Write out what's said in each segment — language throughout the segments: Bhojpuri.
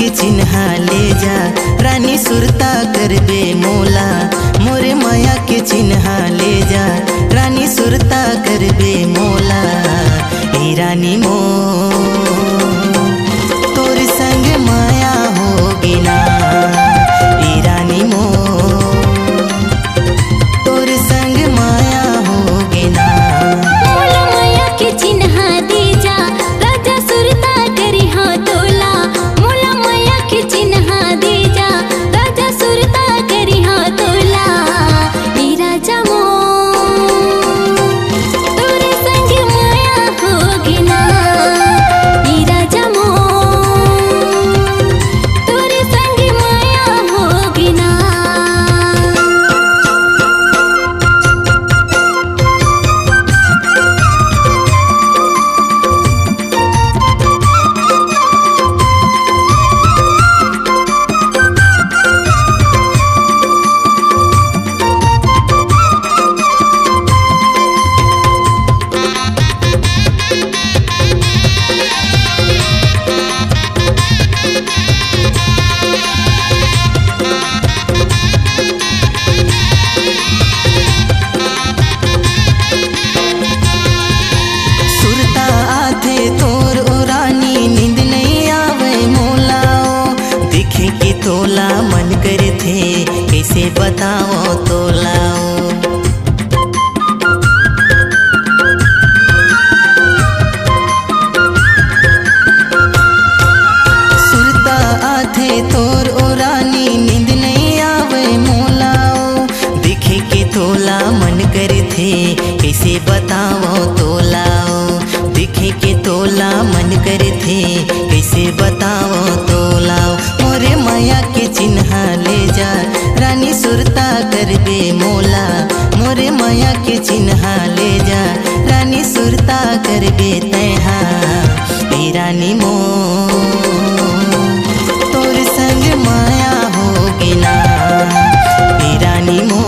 के चिन्हा ले जा रानी सुरता करबे मोला। मोरे माया के चिन्हा ले जा रानी सुरता करबे मोला। ए रानी मो तोर संग माया होगी ना। ए रानी मो तोर संग माया होगी ना। मोला माया के चिन्हा दे जा राजा सुरता करी हाँ तोला। मोला माया के चिन्हा दे जा राजा सुरता करी हाँ तोला। ए राजा मो तोरे संग माया होगी ना। ए राजा मो तोरे संग माया होगी ना। सुरता आथे तोर ओ रानी नींद नहीं आवे मोला। ओ देखे कि तोला मन करे थे कैसे बताओ तोला। सुरता आथे तोर ओ रानी नींद नहीं आवे मोला। ओ देखे कि तोला मन करे थे कैसे बताओ तोला। देखे के तोला मन करे थे कैसे बताओ तोला। मोरे माया के चिन्हा ले जा रानी सुरता करबे मोला। मोरे माया के चिन्हा ले जा रानी सुरता करबे तैहा। ए रानी मो तोर संग माया होगी ना। ए रानी मो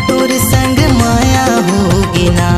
तोर संग माया होगी ना।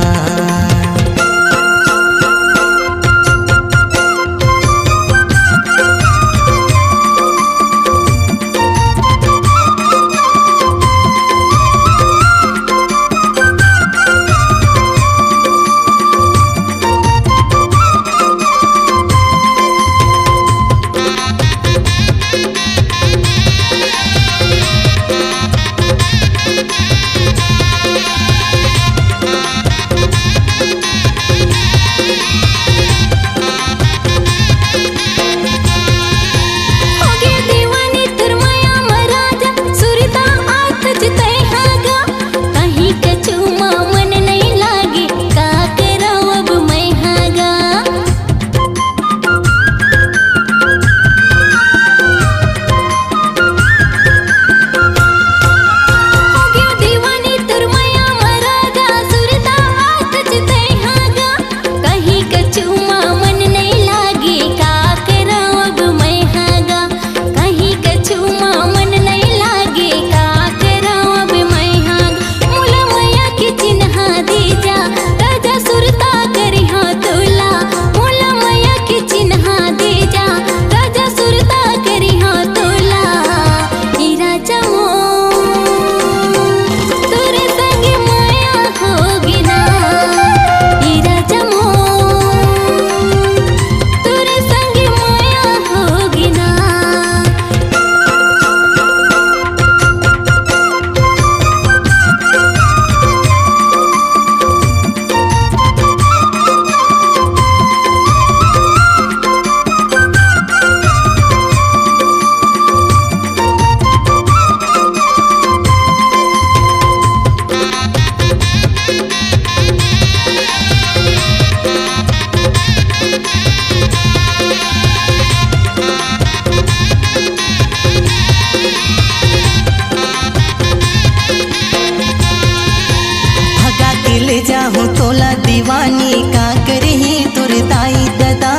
जाहूँ तोला दीवानी का करही तोर दाई ददा।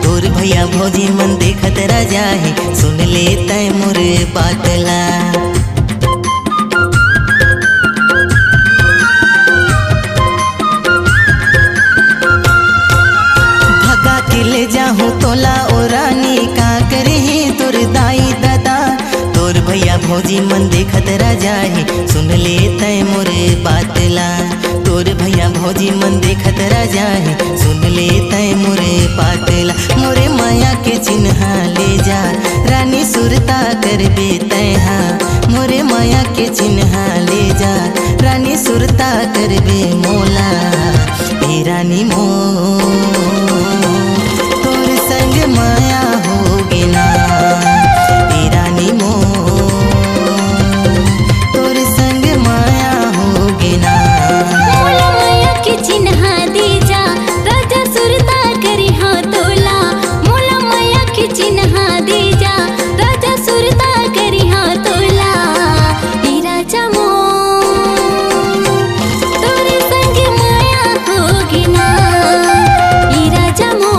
तोर भैया भौजी मन देखत रह जाहे सुन ले तय मोर बातला। भगा के ले जाहूँ तोला ओ रानी का करे तोर दाई दादा तोर भैया भौजी मन देखत रह जाए सुन ले तय मोरे बातला तोर भैया भौजी मन देखत रह जाए सुन ले तय मोरे बातला मोरे माया के चिन्ह ले जा रानी सुरता करबे तैहा मोरे माया के चिन्ह ले जा रानी सुरता करबे मोला हे रानी मो तोर संग माया होगे ना हे रानी मो तोर संग माया होगे ना मोला माया के चिन्ह दे जा राजा सुरता करी हाँ तोला मोला माया के चिन्ह दे जा राजा सुरता करी हाँ तोला हे राजा मो तोरे संग माया होगी ना हे राजा मो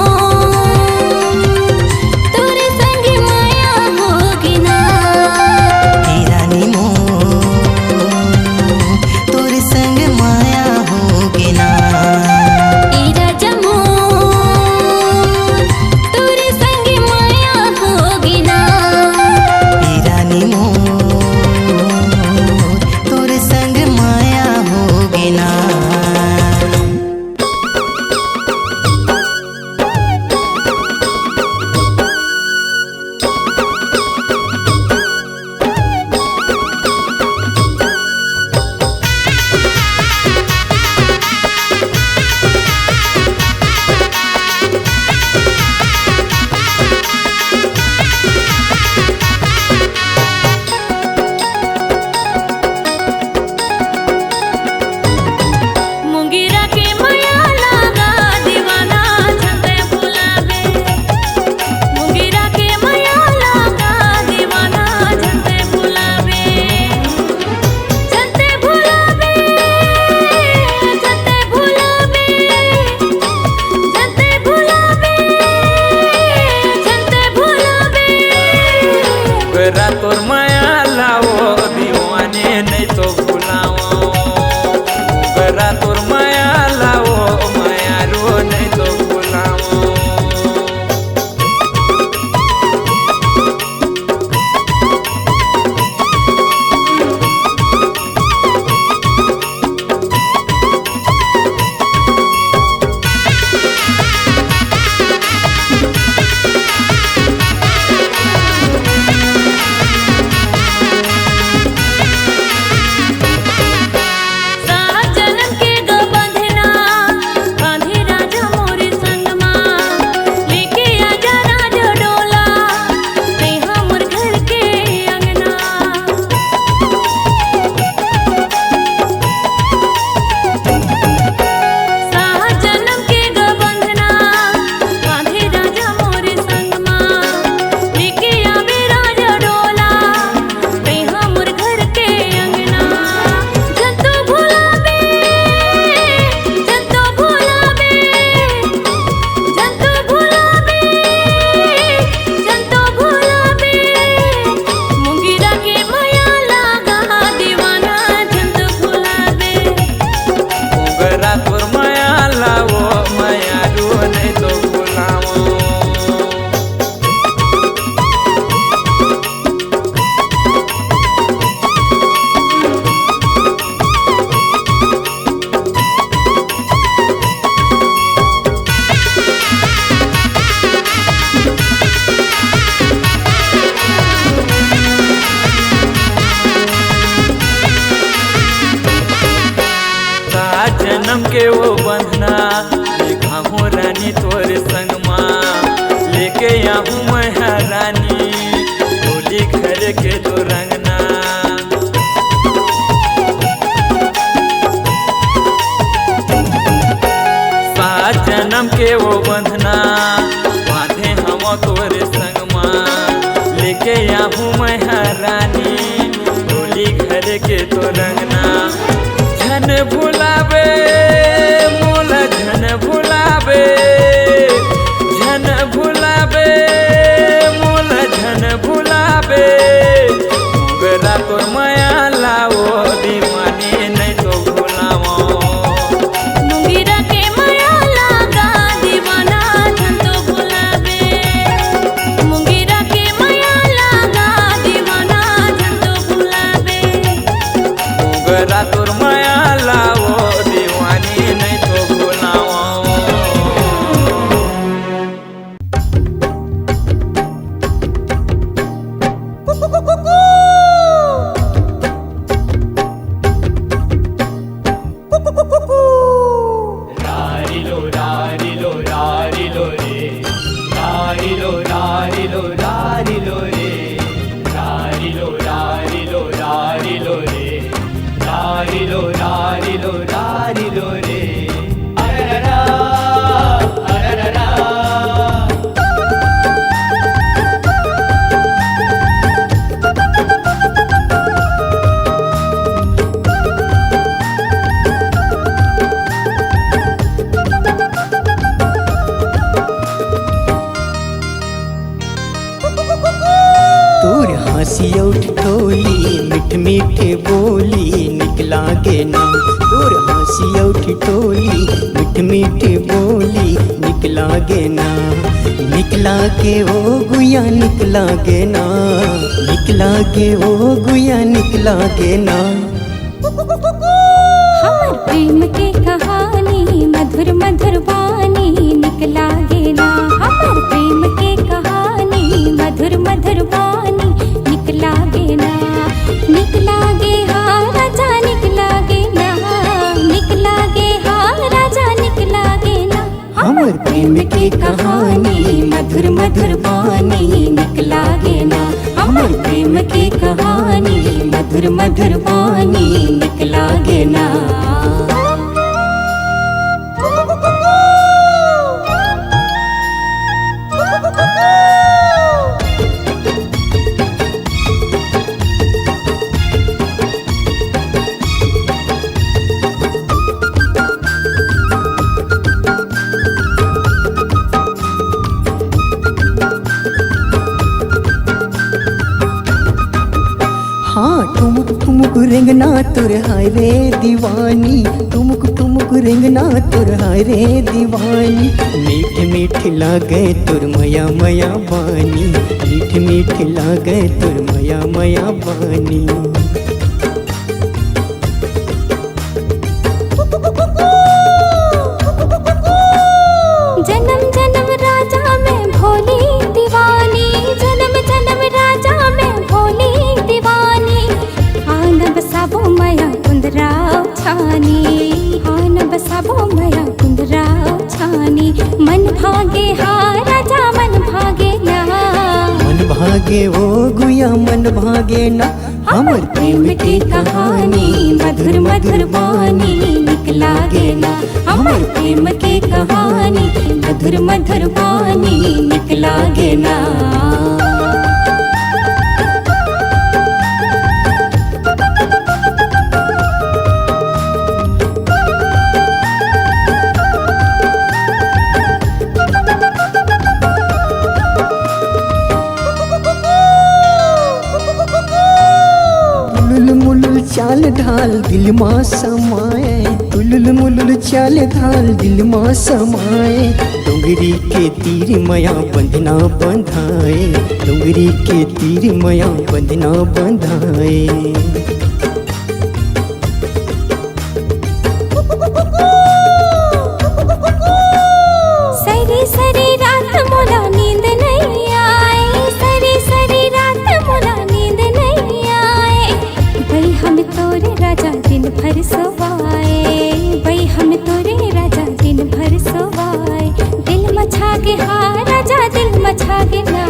तोरे संग माया होगी ना हे रानी मो तोर संग माया होगे ना हे राजा मो तोरे संग माया होगी ना हे रानी मो तोर संग माया होगे ना मुंगेरा के माया लागा दीवाना चलते भुलावे मुंगेरा के माया लागा दीवाना चलते भुलावे चलते भुलावे चलते भुलावे चलते भुलावे चलते भुलावे गरा तोर माया लाओ दीवाने नहीं तो भुलाओ गरा तोर माया लाओ माया रो नहीं तो भुलाओ सात जन्म के गो बंधना बांधे राजा मोरे संगमा लेके आजा राजा डोला ते हमर घर के अंगना सात जन्म के गो बंधना बांधे राजा मोरे संगमा लेके आवे राजा डोला ते हमर घर के अंगना जंतो भुलावे जंतो भुलावे जंतो भुलावे जंतो भुलावे मुंगेरा के माया लागा दीवाना जंतो भुलावे गरा तोर माया लाओ माया रो नहीं तो भुलाओ सात जन्म के वो बंधना देखा हूँ रानी तोर संगमा लेके आऊँ मैं रानी होली घर के तो रंगना सात जन्म के वो बंधना बांधे हम तोर संगमा लेके आऊँ मैं रानी होली घर के तो रंगना झन भुलावे मोला झन भुलावे झन भुलावे मोला झन भुलावे गरा तोर माया लाओ दीवाने नहीं तो भुलाओ मुंगेरा के माया लागा दीवाना जंतो भुलावे रारिलो रारिलो रारिलो रे रारिलो रारिलो रारिलो रे रारिलो रारिलो रारिलो रे अरररा अरररा तोर हंसी उठ टोली मीठ मीठ बोली निकला गे ना तोर हंसी उठ टोली मीठ मीठ बोली निकला गे ना निकला के ओ गुया निकला गे ना निकला के ओ गुया निकला गे ना हमर प्रेम के कहानी मधुर मधुर वाणी निकला गे ना हमर प्रेम के कहानी मधुर मधुर वाणी निकला गे ना निकला गे हा राजा निकला गे ना निकला गे हा राजा निकला गे ना हमर प्रेम की कहानी मधुर मधुर वाणी निकला गे ना हमर प्रेम की कहानी मधुर मधुर वाणी निकला गे ना हाँ ठुमुक ठुमुक रेंगना तुर हाय रे दीवानी ठुमुक ठुमुक रेंगना तुर हाय रे दीवानी मीठ मीठ लागे तुर मया मया बानी मीठ मीठ लागे तुर मया मया बानी जन्म जन्म राजा में भोली दीवानी जन्म जन्म राजा में भोली दीवानी आन बसाबो मया कुंदराव छानी आन बसाबो मया कुंदराव छानी मन भागे हा राजा मन भागे ना मन भागे ओ गुया मन भागे ना हमर प्रेम की कहानी मधुर मधुर वाणी निकला गे ना हमर प्रेम की कहानी मधुर मधुर वाणी निकला गे ना चाल ढाल दिल माँ समाए तुलुल मुलुल चाल ढाल दिल माँ समाए डोंगरी के तीर मया बंधना बंधाए डोंगरी के तीर मया बंधना बंधाए सरी सरी रात मोला नींद नहीं आए सरी सरी रात मोला नींद नहीं आए भाई हम तोरे राजा दिन भर सोवाए भाई हम तोरे राजा दिन भर सोवाए दिल मचा के हा राजा दिल मचा के ना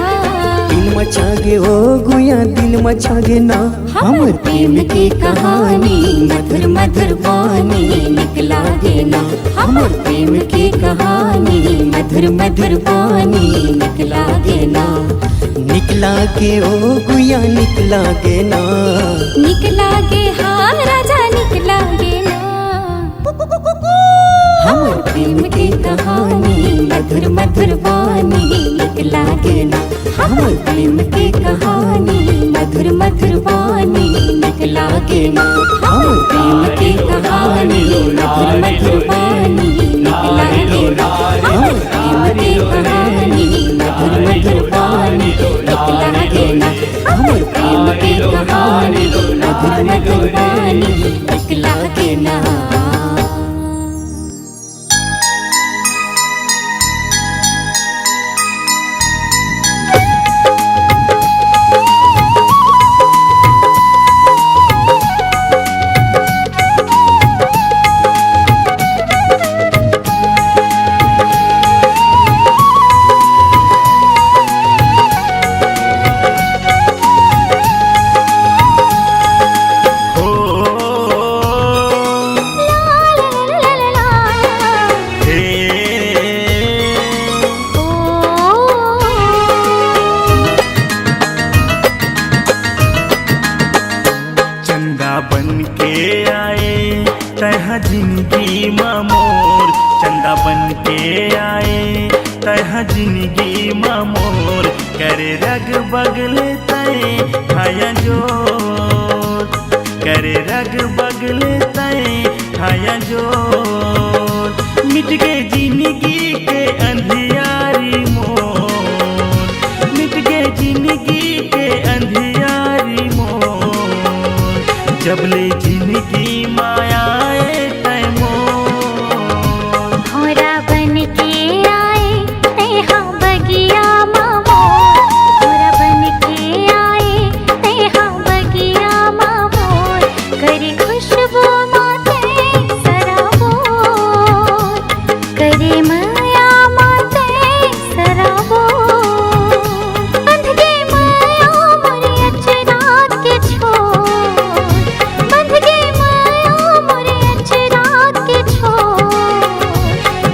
दिल मचा गे ओ गुया दिल मचा गे ना हमर प्रेम की कहानी मधुर मधुर वाणी निकला गे ना हमर प्रेम की कहानी मधुर मधुर वाणी निकला गे ना निकला गे ओ गुया निकला गे ना निकला गे हा राजा निकला गे ना हमर प्रेम की कहानी मधुर मधुर वाणी निकला गे ना हमर प्रेम की कहानी मधुर मधुर वाणी निकला गे ना हमर प्रेम की कहानी मधुर मधुर वाणी निकला गे ना हमर प्रेम की कहानी मधुर मधुर वाणी निकला गे ना हमर प्रेम की कहानी मधुर मधुर वाणी निकला गे ना जिंदगी मोर चंदा बन के आए तह जिंदगी मोर करे रग बगले तय खाया जोत करे रग बगले तय खाया जोत मिट गए जिंदगी के अंधियारी मोर मिट गए जिंदगी के अंधियारी मोर जबले जिंदगी मायाए तय मोर भौरा बन के आए तेहा बगिया मोर भौरा बन के आए तेहा बगिया मोर करे खुशबू माते सराबोर करे माया माते सराबोर बंध गए माया मोरे अचरा के छोर बंध गए माया मोरे अचरा के छोर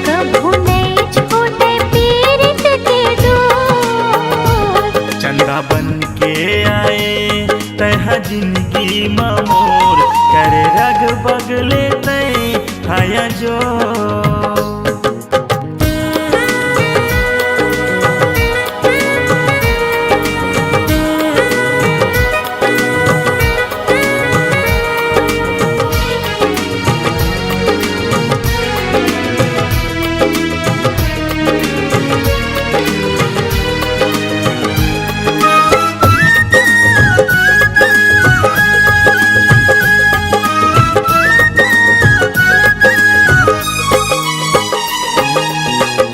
कभू नहीं छोटे पीरित के डोर चंदा बन के आए तह जिंदगी मोर करे रग बगले तय खाया जो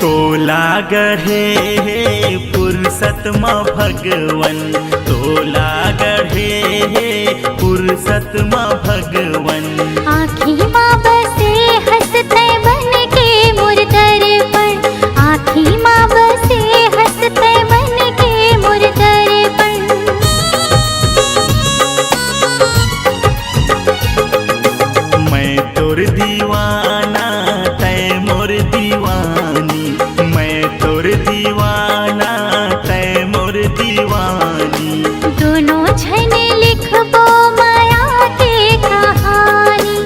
तोला गढ़े फुर्सत माँ भगवन तोला गढ़े फुर्सत माँ भगवन आँखी माँ बसे हंसते बन के मोर दर्पण आँखी माँ बसे हंसते बन के मोर दर्पण मैं तोर दीवाना तय मोर दीवानी मैं तोर दीवाना तय मोर दीवानी दोनों झने लिखबो माया के कहानी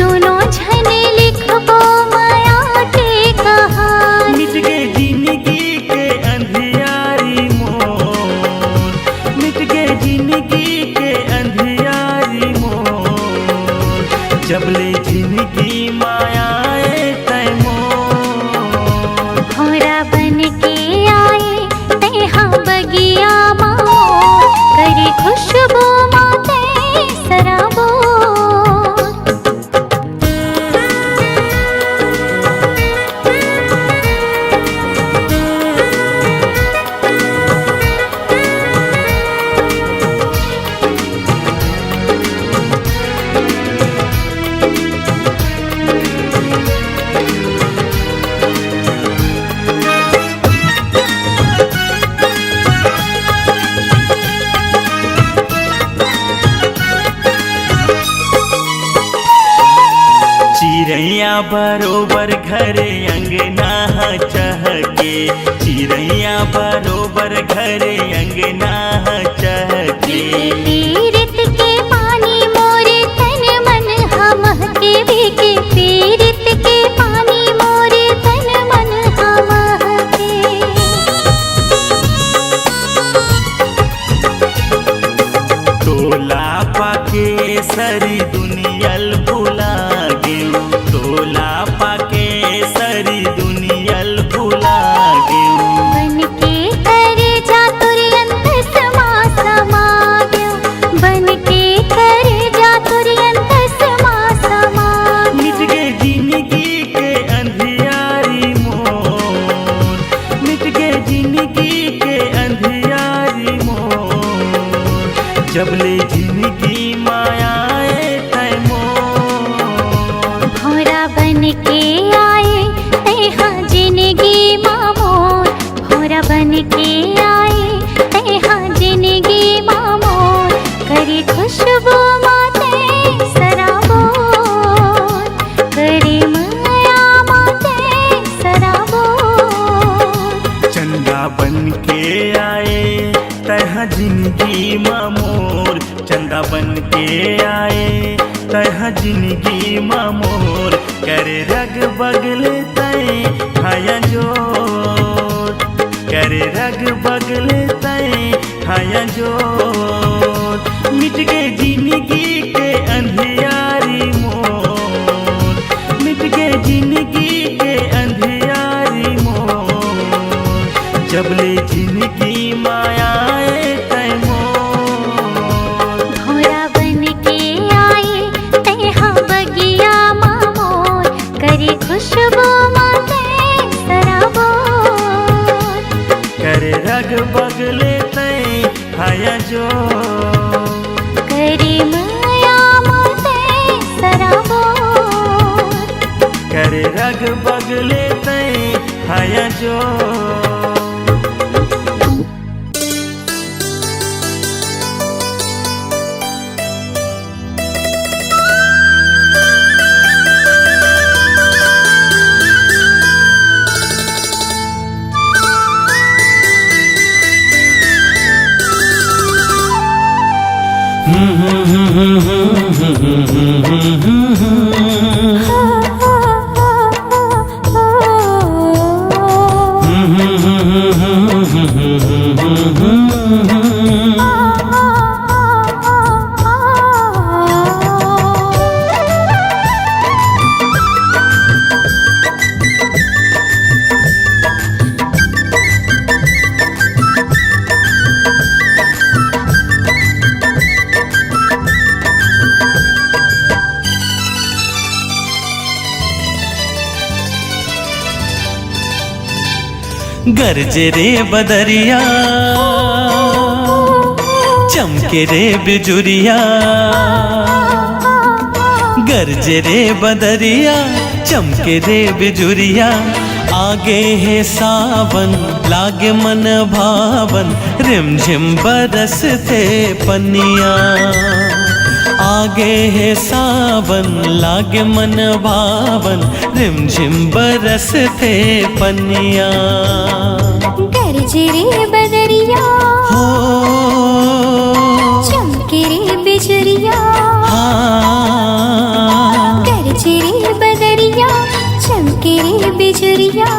दोनों झने लिखबो माया के कहानी मिट गए जिंदगी के अंधियारी मोर मिट गए जिंदगी के अंधियारी मोर जबले जिंदगी मायाए तय मोर भौरा बन के आए तेहा बगिया मोर करे खुशबू माते सराबोर चिड़ैया बरोबर घरे अंगना चहके चिड़ैया बरोबर घरे अंगना चहके पीरित के पानी मोरे तन मन हम के भीगे पीरित के पानी मोरे तन मन हम के तोला पाके सरी दुनियल भुला गेऊ तोला पाके सरी दुनियल भुला गेऊ बन के करे जा तुरंत समा समा गयो बन के करे जा तुरंत समा समा मिट गए जिंदगी के अंधियारी मोर मिट गए जिंदगी के अंधियारी मोर जबले जिंदगी मायाए तय मोर भौरा बन के आए तेहा जिंदगी मामोर भौरा बन के आए तेहा जिंदगी मामोर करे खुशबू माते सराबोर करे माया माते सराबोर चंदा बन के आए तह तह जिंदगी मामोर चंदा बन के आए तह जिंदगी मामोर करे रग बगले तय हाया जोर करे रग बगले तय हाया जोर मिट गए जिंदगी के अंधियारी मोर मिट गए जिंदगी के अंधियारी मोर जबले जिंदगी मायाए तय मोर घोड़ा बन के आए तैहा बगिया मामोर करे खुशबू माते सराबोर करे रग बगले तय हाया जोर करे माया माते सराबोर करे रग बगले तय हाया जोर गरजे रे बदरिया चमके रे बिजुरिया गरजे रे बदरिया चमके रे बिजुरिया आगे है सावन लागे मन भावन रिमझिम बरसते पनिया आगे है सावन लागे मन भावन रिमझिम बरसते पनिया गरजे रे बदरिया हो चमके रे बिजुरिया हाँ गरजे रे बदरिया चमके रे बिजुरिया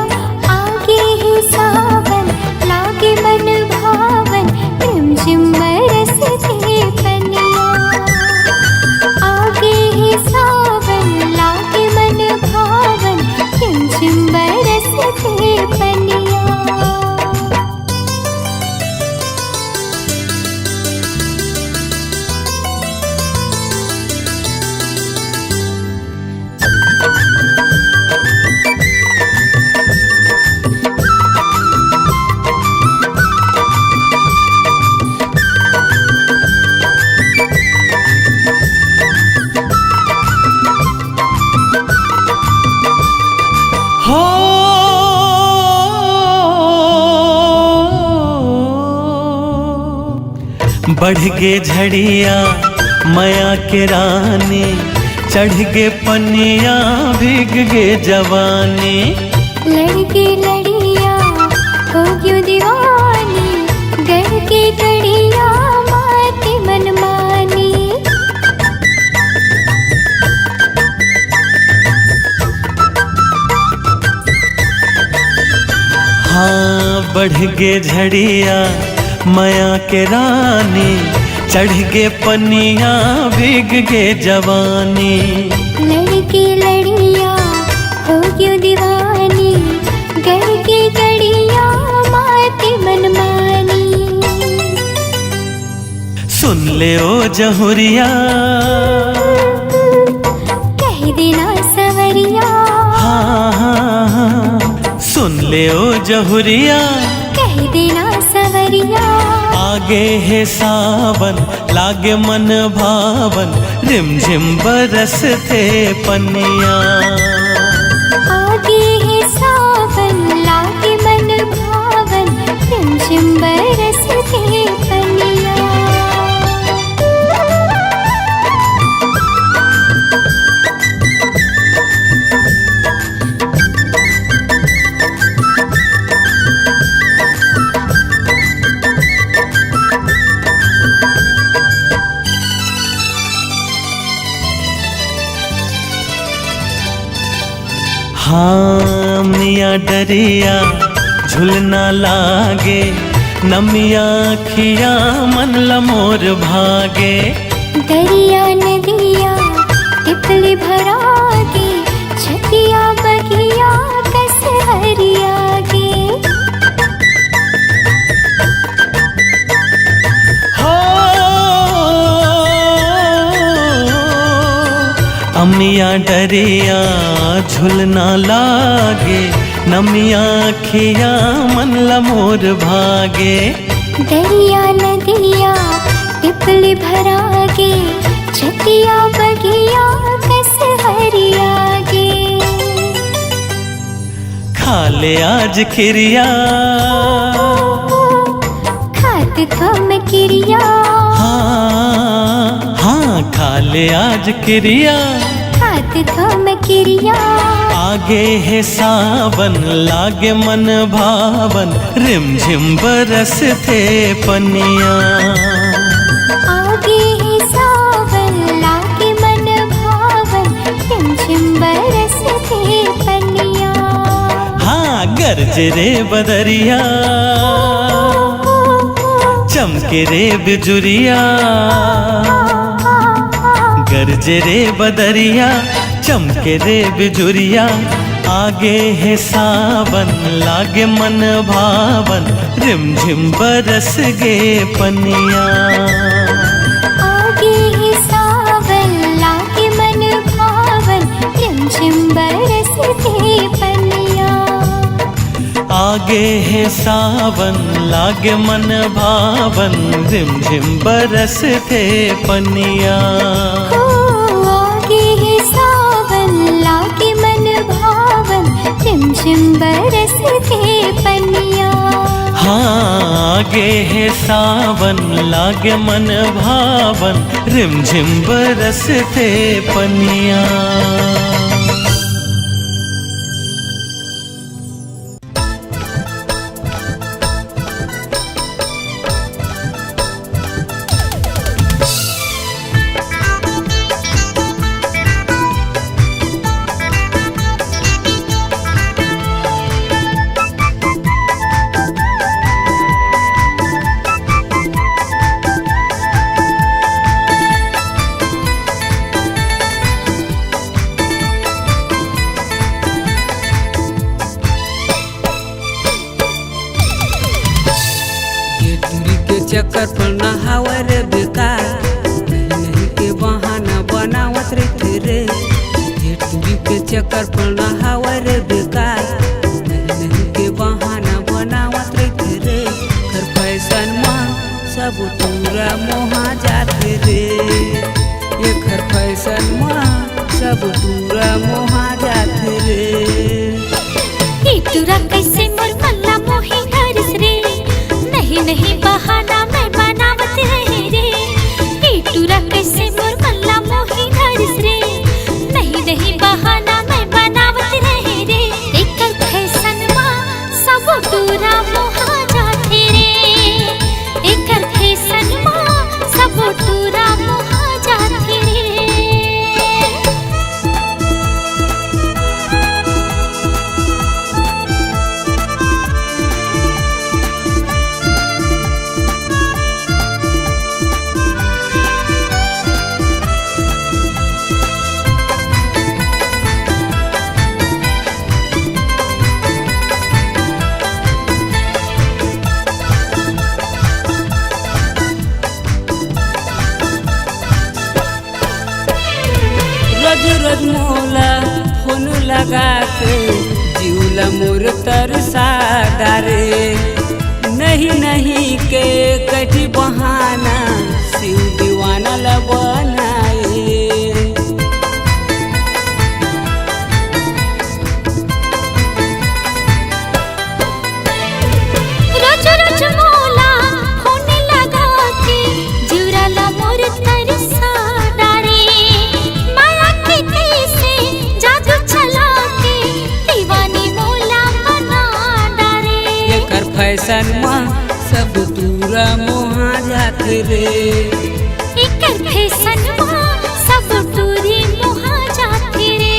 आगे है सावन लागे मन भावन रिमझिम बरसते पनिया आगे है सावन लागे मन भावन रिमझिम बरसते पनिया हो बढ़ गे झड़िया माया के रानी चढ़ गे पनिया भीग गे जवानी लड़के लड़िया हो क्यों दीवानी गढ़ के गड़िया माती मनमानी हाँ बढ़ गे झड़िया माया के रानी चढ़ गे पनिया भीग गे जवानी लड़के लड़िया हो क्यों दीवानी गढ़ के गड़िया माती मनमानी सुन ले ओ जहुरिया कह देना सवरिया हाँ हाँ हाँ सुन ले ओ जहुरिया कह देना सवरिया आगे है सावन लागे मन भावन रिमझिम बरसते पनिया आगे है सावन लागे मन भावन रिमझिम बरसते पनिया डरिया झुलना लागे, नमिया खिया मन लमोर भागे। दरिया नदिया टिपली भरागे, छतिया बगिया कस हरियागे। हो अमिया डरिया झुलना लागे, नमिया खिया मन लमोर भागे। दरिया नदिया टिपली भरागे, छतिया बगिया कस हरियागे। खाले आज खिरिया खात थम किरिया, हाँ हाँ खाले आज किरिया, खात थम किरिया। आगे है सावन लागे मन भावन, रिमझिम बरस थे पनिया। आगे है सावन लागे मन भावन, रिमझिम बरस थे पनिया। हाँ गरजे रे बदरिया, चमके रे बिजुरिया। गरजे रे बदरिया, चमके रे बिजुरिया। आगे है सावन लागे मन भावन, रिमझिम बरस गे पनिया। आगे है सावन लागे मन भावन, रिमझिम बरस थे पनिया। आगे है सावन लागे मन भावन, रिमझिम बरस थे पनिया। आगे है सावन लागे मन भावन, रिमझिम बरस थे पनिया। हाँ आगे है सावन लागे मन भावन, रिमझिम बरस थे पनिया। चक्कर पर नहावर बेकार, नहीं के बहाना बनावत रहते रे। ये तुरी के चक्कर पर नहावर बेकार, नहीं के बहाना बनावत रहते रे। कर फैशन माँ सब पूरा मोहा जाते रे। ये कर फैशन माँ सब पूरा मोहा जाते रे। तुरा कैसे मोर मल्ला मोही हरस रे, नहीं नहीं बहाना मैं बनावत रहे रे। तुरा कैसे मोर मल्ला मोही हरस रे, नहीं नहीं बहाना मैं बनावत रहे रे। एकर फैशन माँ सब तुरा मोहा जाते रे। एकर फैशन माँ सब तुरा मोहा जाते रे। रोज मोला फोन लगा के जीवला मोर तरसा डारे। नहीं नहीं के कटी बहाना शिव दीवाना ला बनाए। रोज रोज मोला फोन लगा के जीवरा ला मोर तरसा डारे। माया के कैसे जादू चला के दीवानी मोला बना डारे। एकर फैशन माँ सब दूरा मोहा जाते रे। एकर फैशन माँ सब दूरी मोहा जाते रे।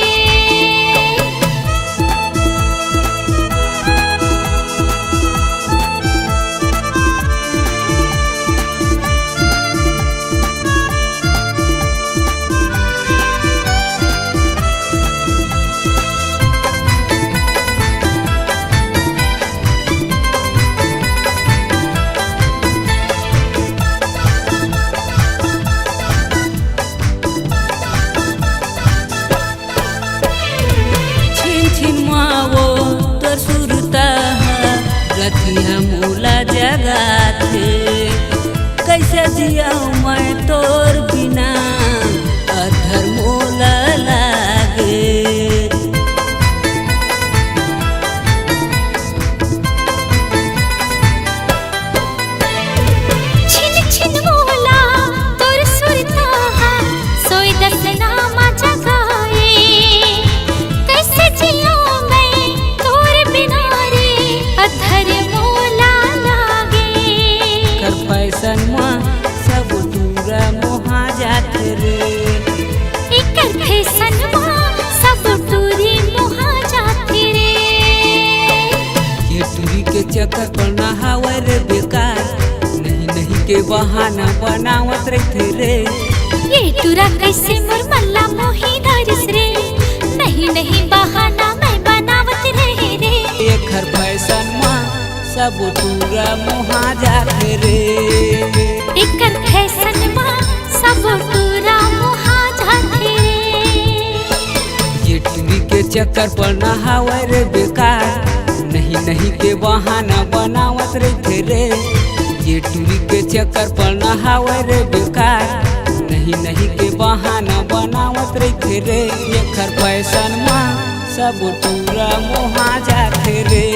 जिया मैं तोर बिना अधर मोला लागे। छिन छिन मोला तोर सुरता सोई दसना माचा गाए। कैसे जिया मैं तोर बिना रे अधर मोला लागे। कर फैशन में सब टूरा मोहा जात रे। एकर फैशन में सब टूरी मोहा जाती रे। ये टूरी के चक्कर पर ना हावर बेकार, नहीं नहीं के बहाना बनावत रहते रे। ये टूरा कैसे मोर मल्ला मोही धरिस रे। नहीं नहीं बहाना मैं बनावत रहे रे। एक हर फैशन में सब टूरा मोहा जाते रे। एकर फैशन में सब टूरा मोहा जाते रे। ये टूरी के चक्कर पर ना हावर बेकार, नहीं नहीं के बहाना बनावत रहते रे। ये टूरी के चक्कर पर ना हावर बेकार, नहीं नहीं के बहाना बनावत रहते रे। एक हर फैशन में सब टूरा मोहा जाते रे।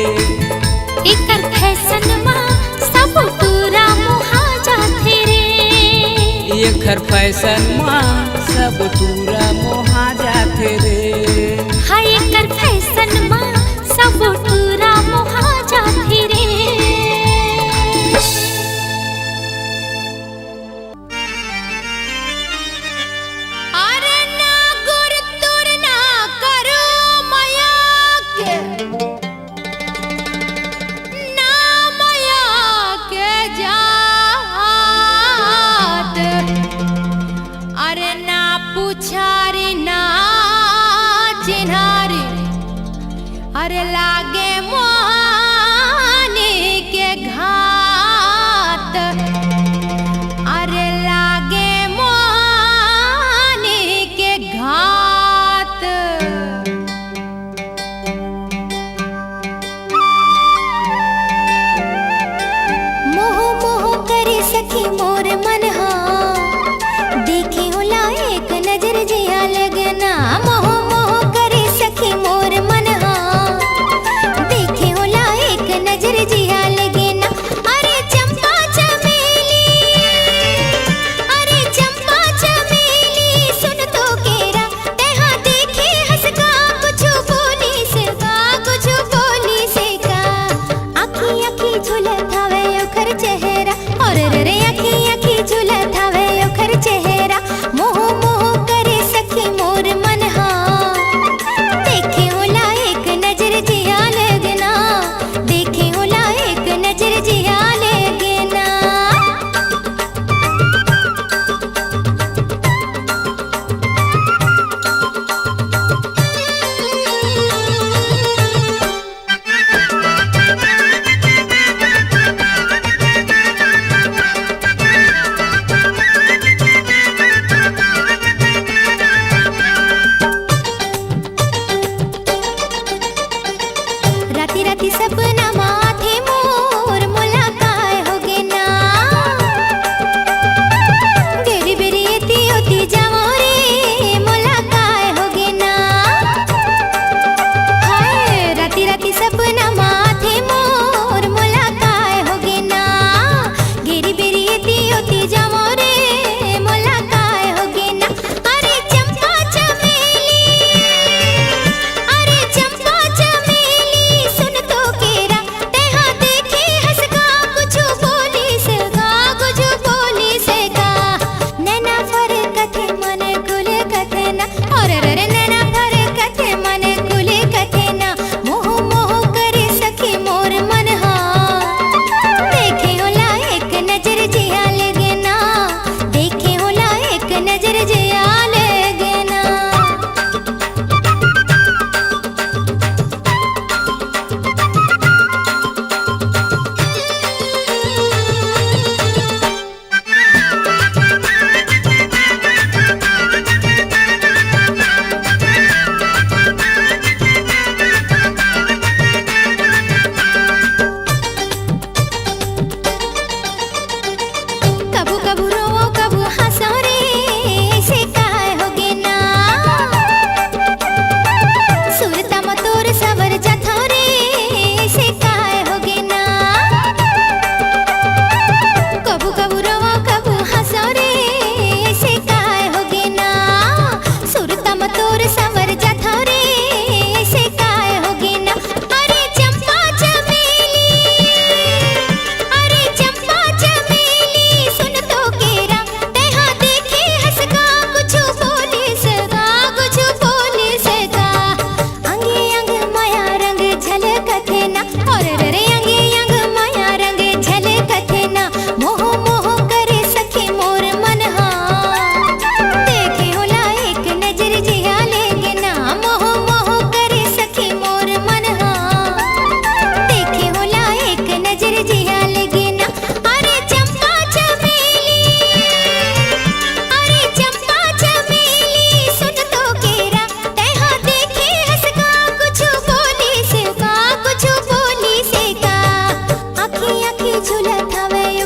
एकर फैशन में सब टूरा मोहा जाते रे। एक हर फैशन में सब टूरा मोहा जाते रे। हाय एकर फैशन में सब टूरा मोहा जाते रे। अरे ना गुर तुर ना करो माया के, ना माया के जात। अरे ना पुछारी ना चिन्हारी, अरे लागे मोहानी के घात। अरे लागे मोहानी के घात। मोह मोह करे सखी मोर मन हा, देखे होला एक नजर जिया लगना। मोह मोह करे सखी मोर मन हा, देखे होला एक नजर जिया लगना। अरे चंपा चमेली, अरे चंपा चमेली सुन तो केरा। तेहा देखे हंसका कुछ बोली से का, कुछ बोली से का। आखी आखी झूलत हवे ओखर चेहरा, और रे आखी आखी झूलत हवे ओखर चेहरा। मोह मोह करे सखी मोर मन हा, देखे होला एक नजर जिया लगना। देखे होला एक नजर जिया लगना। राती राती सपना माथे मोर मुलाकात हो गे ना। बेरी बेरी एती होती जावो रे मुलाकात हो गे ना। हाय राती राती सपना माथे मोर मुलाकात हो गे ना। गेरी बेरी एती होती जावो रे मुलाकात हो गे ना। अरे चंपा चमेली, अरे चंपा चमेली सुन तो केरा। तेहा देखे हंसका कुछ बोली से का, कुछ बोली से का। नैना फर कथे मन कुल कथे ना, और रे नैना फर कथे मन कुल कथे ना। मोह मोह करे सखी मोर मन हा, देखे होला एक नजर जिया लगना। देखे होला एक नजर जिया लगना। कबू कबू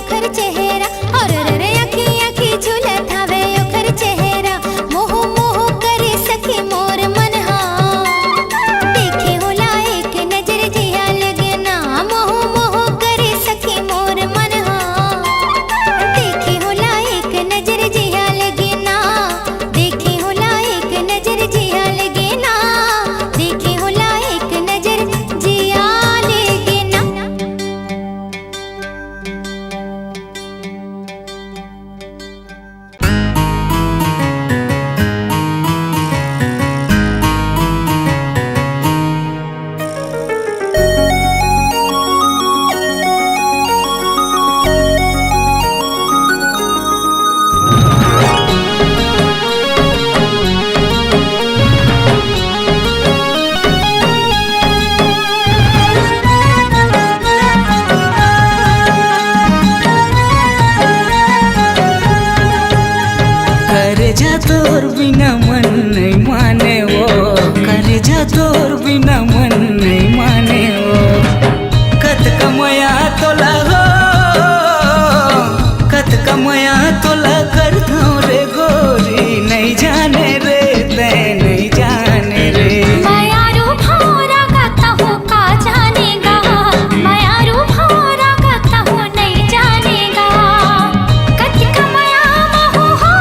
ओखर चेहरा और रे आखी आखी झूलत हवे ओखर चेहरा मोह मोह करे सखी मोर मन हा देखे होला एक नजर जिया लगे ना मोह मोह करे सखी मोर मन हा देखे होला एक नजर जिया लगे ना देखे होला एक नजर जिया लगे ना देखे होला एक नजर जिया लगे ना। करे जा तोर बिना मन नहीं माने वो, करे जा तोर बिना मन नहीं माने वो। कत कमया तोला हो, कत कमया तोला कर दो रे गोरी, नहीं जाने रे ते नहीं जाने रे। मायारू भौरा गाता हूँ का जानेगा, मायारू भौरा गाता हूँ नहीं जानेगा। कत कमया महू हो,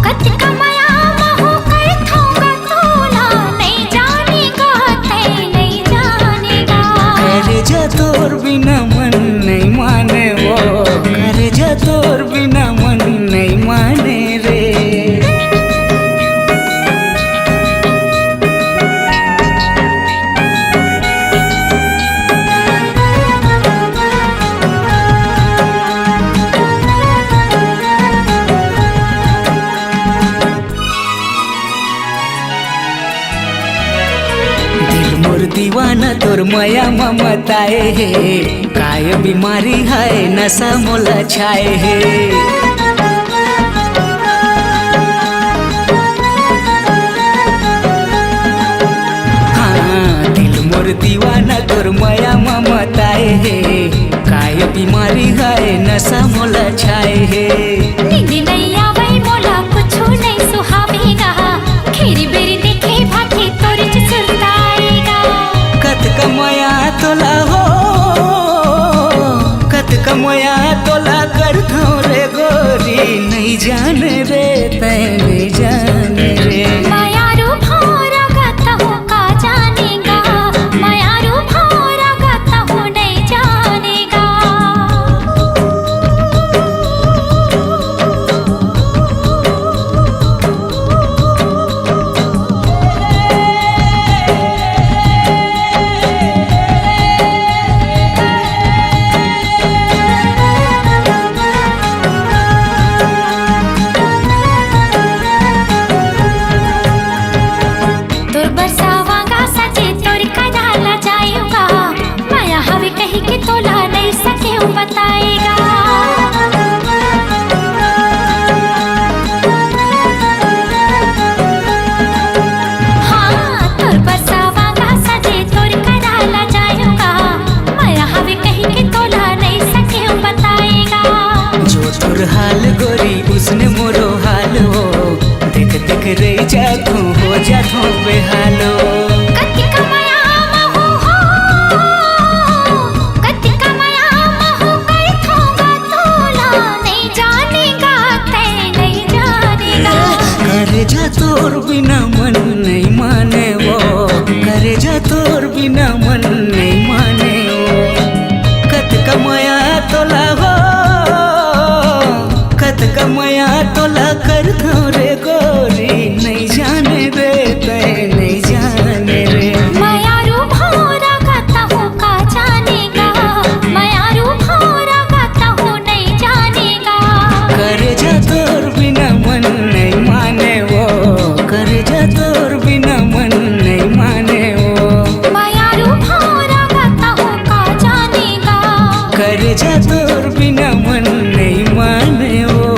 कत कमया महू कर थोंगा तोला, नहीं जानेगा ते नहीं जानेगा। करे जा तोर बिना मन नहीं माने वो, करे जा तोर बिना मन नहीं माने रे। दिल मोर दीवाना तोर माया ममताए है, काय बीमारी है नशा मोला छाए है। हाँ दिल मोर दीवाना तोर माया ममताए है, काय बीमारी है नशा मोला छाए है। नींद नहीं आवे मोला कुछो नहीं सुहावेगा, खीरी बेरी देखे भाखे तोर सुरताएगा। कत कमया तोला हो, कत कमया तोला कर दो रे गोरी, नहीं जाने रे ते नहीं जाने रे। मायारू भौरा गाता हूँ का जानेगा, मायारू भौरा गाता हूँ नहीं जानेगा। तोर बरसावांगा सजे तोर कदाला जाएगा, माया हवे कही के तोला नहीं सके बताएगा। हाँ तोर बरसावांगा सजे तोर कदाला जाएगा, माया हवे कही के तोला नहीं सके बताएगा। जो तोर हाल गोरी उसने मोरो हाल हो, देख देख रे जातू हो जातू बेहालो। कत कमया महू हो, कत कमया महू कर थोंगा तोला, नहीं जानेगा ते नहीं जानेगा। करे जा तोर बिना मन नहीं माने वो, करे जा तोर बिना मन नहीं माने वो। कत कमया तोला हो, कत कमया तोला कर दो रे गोरी, नहीं जाने रे ते नहीं जाने रे। मायारू भौरा गाता हूँ का जानेगा, मायारू भौरा गाता हूँ नहीं जानेगा। करे जा तोर बिना मन नहीं माने वो, करे जा तोर बिना मन नहीं माने वो। मायारू भौरा गाता हूँ का जानेगा, करे जा तोर बिना मन नहीं माने वो।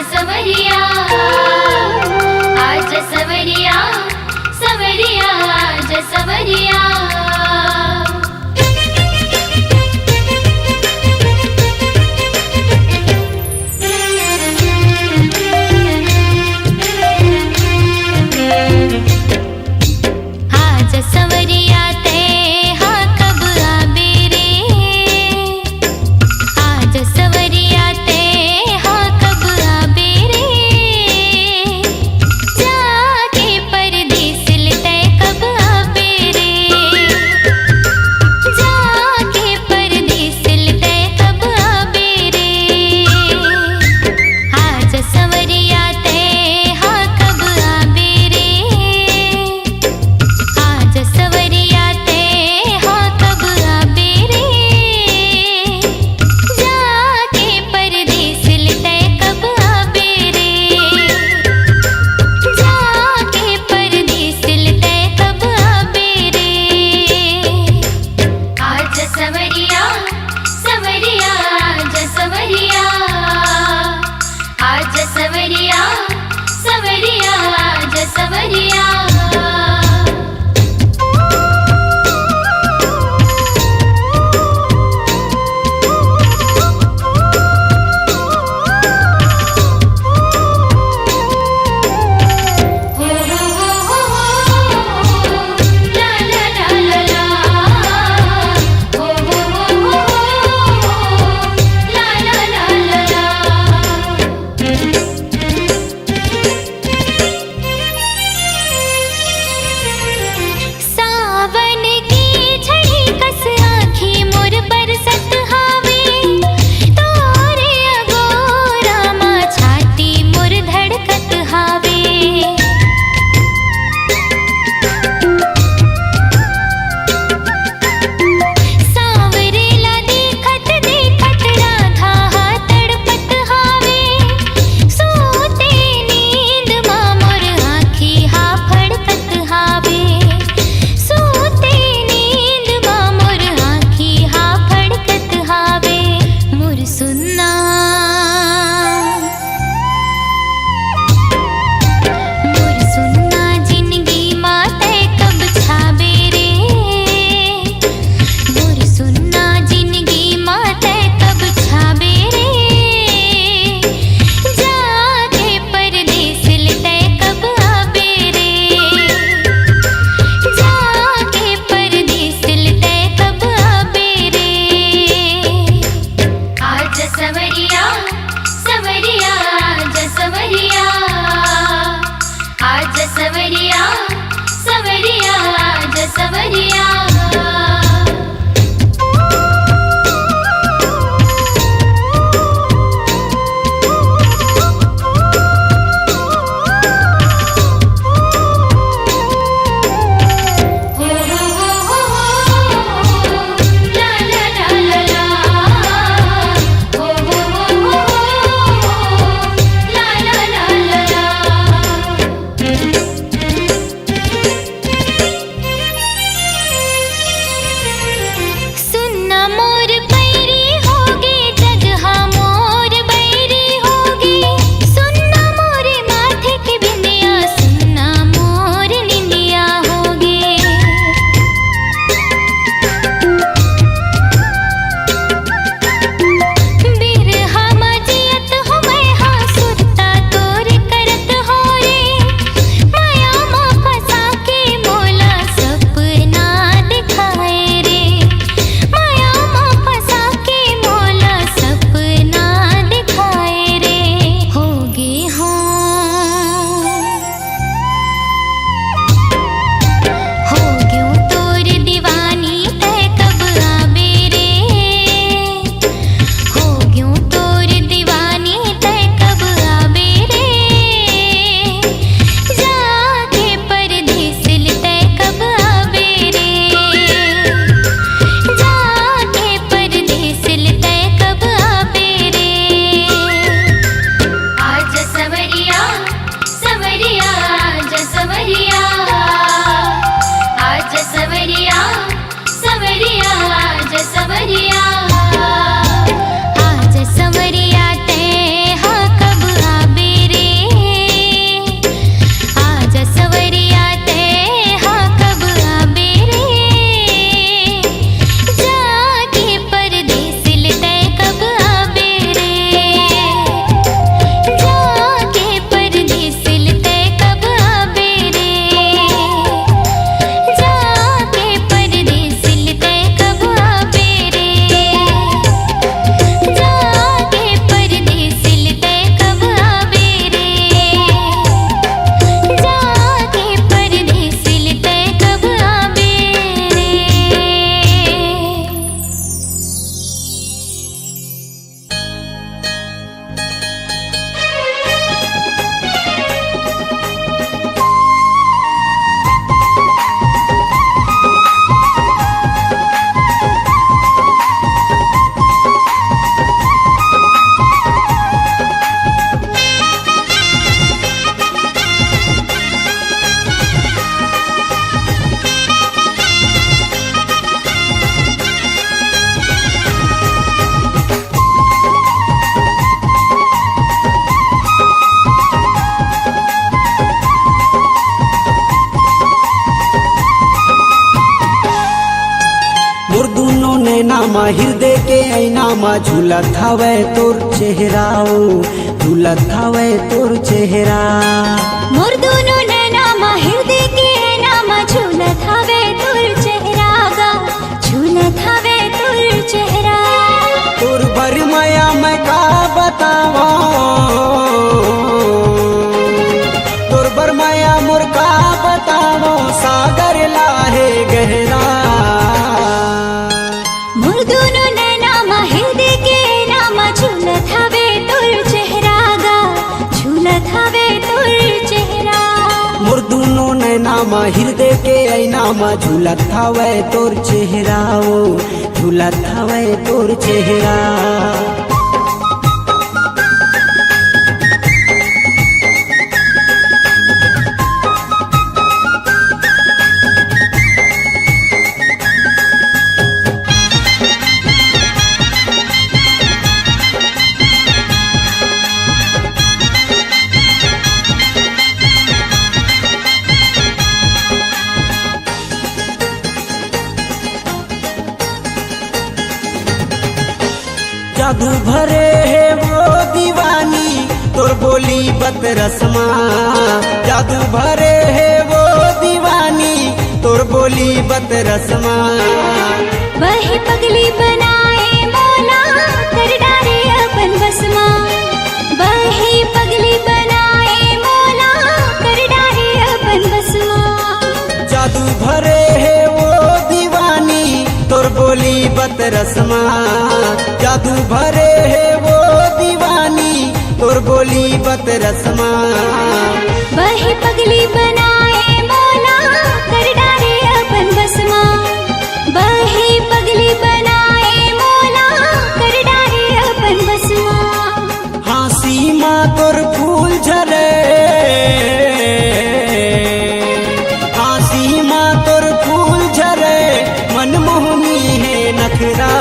सवरिया आज सवरिया सवरिया आज सवरिया आज सवरिया ते हाँ कब आबे रे आज सवरिया ते हाँ कब आबे रे जाके परदेस ते कब आबे रे जाके परदेस ते कब आबे रे आज सवरिया ते हाँ कब आबे रे आज सवरिया ते हाँ कब आबे रे जाके परदेस ते कब आबे रे जाके परदेस ते कब आबे रे आज सवरिया सवरिया आज सवरिया आज सवरिया सवरिया आज सवरिया सावन की झड़ी कस आँखी मोर बरसत हावे तोरे अगोरा माँ छाती मोर धड़कत हावे सांवरेला देखत देखत राधा हाँ तड़पत हावे सोते नींद माँ मोर आँखी हाँ फड़कत हावे सोते नींद माँ मोर आँखी हाँ फड़कत हावे मोर सुन्ना जिंदगी माँ तै कब छाबे रे मोर सुन्ना जिंदगी माँ तै कब छाबे रे जाके परदेस तै कब आबे रे जाके परदेस तै कब आबे रे आज सवरिया सवरिया आज सवरिया आज सवरिया सवरिया आज सवरिया हृदय के ऐना मा झूलत हवे तोर चेहरा ओ झूलत हवे तोर चेहरा मोर दोनों नैना मा हृदय के ऐना मा झूलत हवे तोर चेहरा गा झूलत हवे तोर चेहरा तोर भर माया मैं का बतावा तोर भर माया मोर का बतावा सागर लाहे गहरा मोर दोनों नैना मा हृदय के ऐना मा झूलत हवे तोर चेहरा गा झूलत हवे तोर चेहरा मोर दोनों नैना मा हृदय के ऐना मा झूलत हवे तोर चेहरा ओ झूलत हवे तोर चेहरा जादू भरे है वो दीवानी तोर बोली बत रस्मा जादू भरे है वो दीवानी तोर बोली बत रस्मा वही पगली बनाए मौला कर डारे अपन बसमा वही पगली बनाए मौला कर डारे अपन बसमा जादू भरे है वो दीवानी तोर बोली बत रस्मा जादू भरे है वो दीवानी तोर बोली बत रस्मा वही पगली बनाए मौला कर डारे अपन बसमा वही पगली बनाए मौला कर डारे अपन बसमा हाँसी माँ तोर फूल झरे हाँसी माँ तोर फूल झरे मनमोहनी है नखरा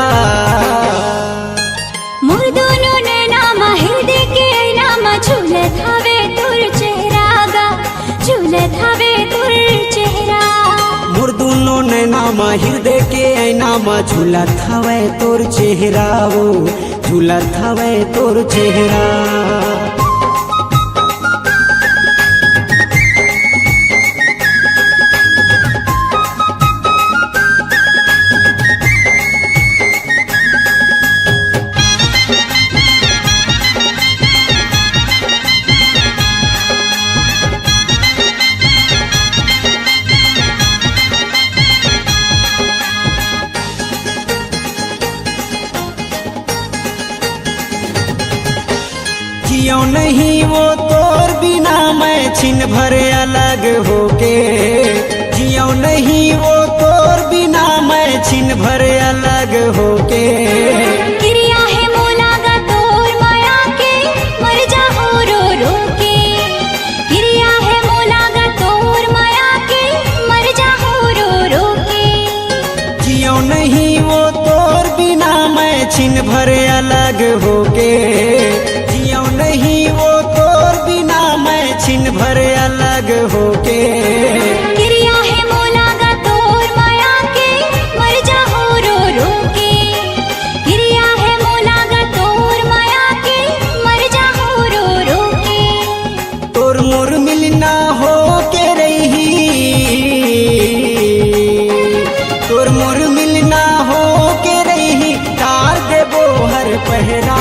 मोर दोनों नैना मा हृदय के ऐना मा झूलत हवे तोर चेहरा गा झूलत हवे तोर चेहरा मोर दोनों नैना मा हृदय के ऐना मा झूलत हवे तोर चेहरा ओ झूलत हवे तोर चेहरा जियो नहीं वो तोर बिना मैं छिन भर अलग होके जियो नहीं वो तोर बिना मैं छिन भर अलग होके क्रिया है मोला गा तोर माया के मर जाओ रो रो के क्रिया है मोला गा तोर माया के मर जाओ रो रो के जियो नहीं वो तोर बिना मैं छिन भर अलग होके जियो नहीं वो तोर बिना मैं छिन भर अलग होके क्रिया है मोला गा तोर माया के मर जाओ रो रो के क्रिया है मोला गा तोर माया के मर जाओ रो रो के तोर मोर मिलना हो के रही तोर मोर मिलना हो के रही तार देबो हर पहरा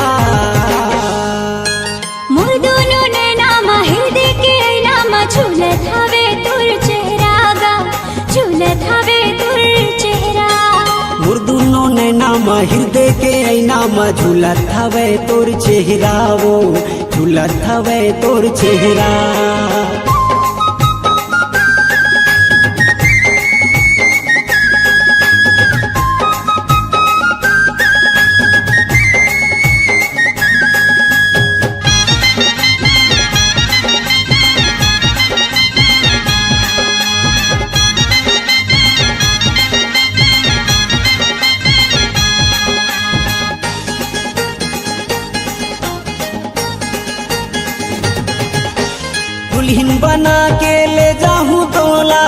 मोर दोनों नैना मा हृदय के ऐना मा झूलत हवे तोर चेहरा गा झूलत हवे तोर चेहरा मोर दोनों नैना मा हृदय के ऐना मा झूलत हवे तोर चेहरा वो झूलत हवे तोर चेहरा दुल्हन बना के ले जाऊं डोला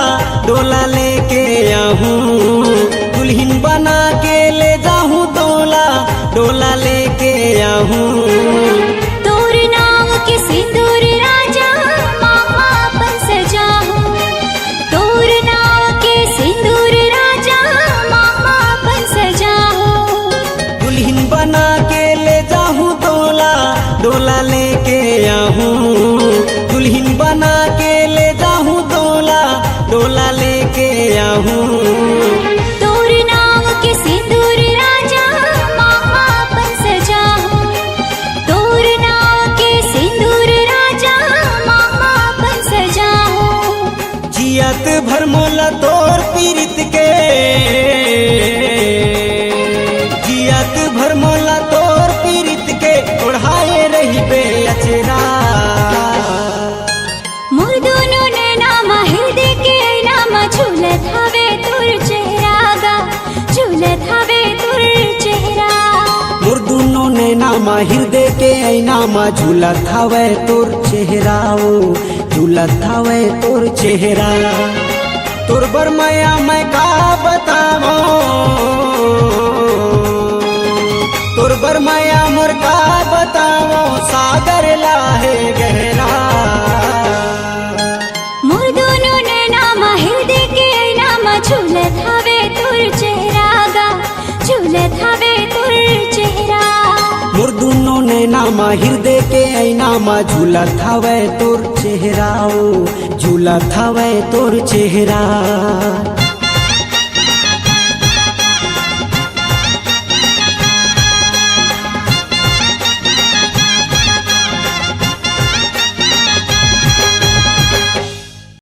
डोला लेके आऊं दुल्हन बना के ले जाऊं डोला डोला लेके आहूँ। तोर नाम के सिंदूर राजा मामा अपन सजाहू। तोर नाम के सिंदूर राजा मामा अपन सजाहू। दुल्हन बना के ले जाहूँ डोला, डोला लेके आहूँ। दुल्हन बना के ले जाहूँ डोला, डोला लेके आहूँ। तोर नाम के सिंदूर राजा मामा अपन सजाहू। तोर नाम के सिंदूर राजा मामा अपन सजाहू। जियत भर मोला तोर पीरित के, जियत भर मोला तोर पीरित के ओढ़ाए रही बे अचरा। मोर दोनों नैना हृदय के नाम झूलत हवे तोर चेहरा गा, झूलत हवे तोर चेहरा। मोर दुनो नैना मा हृदय के ऐना मा झूलत हवे तोर चेहरा, ओ झूलत हवे तोर चेहरा। तोर बर माया मैं का बतावो, तोर बर माया मोर का बतावो, सागर लाहे गहरा। मोर दोनों नैना हृदय के नाम झूलत हवे तोर चेहरा गा, झूलत हवे तोर चेहरा। मोर दुनो नैना मा हृदय के ऐना मा झूलत हवे तोर चेहरा, ओ झूलत हवे तोर चेहरा।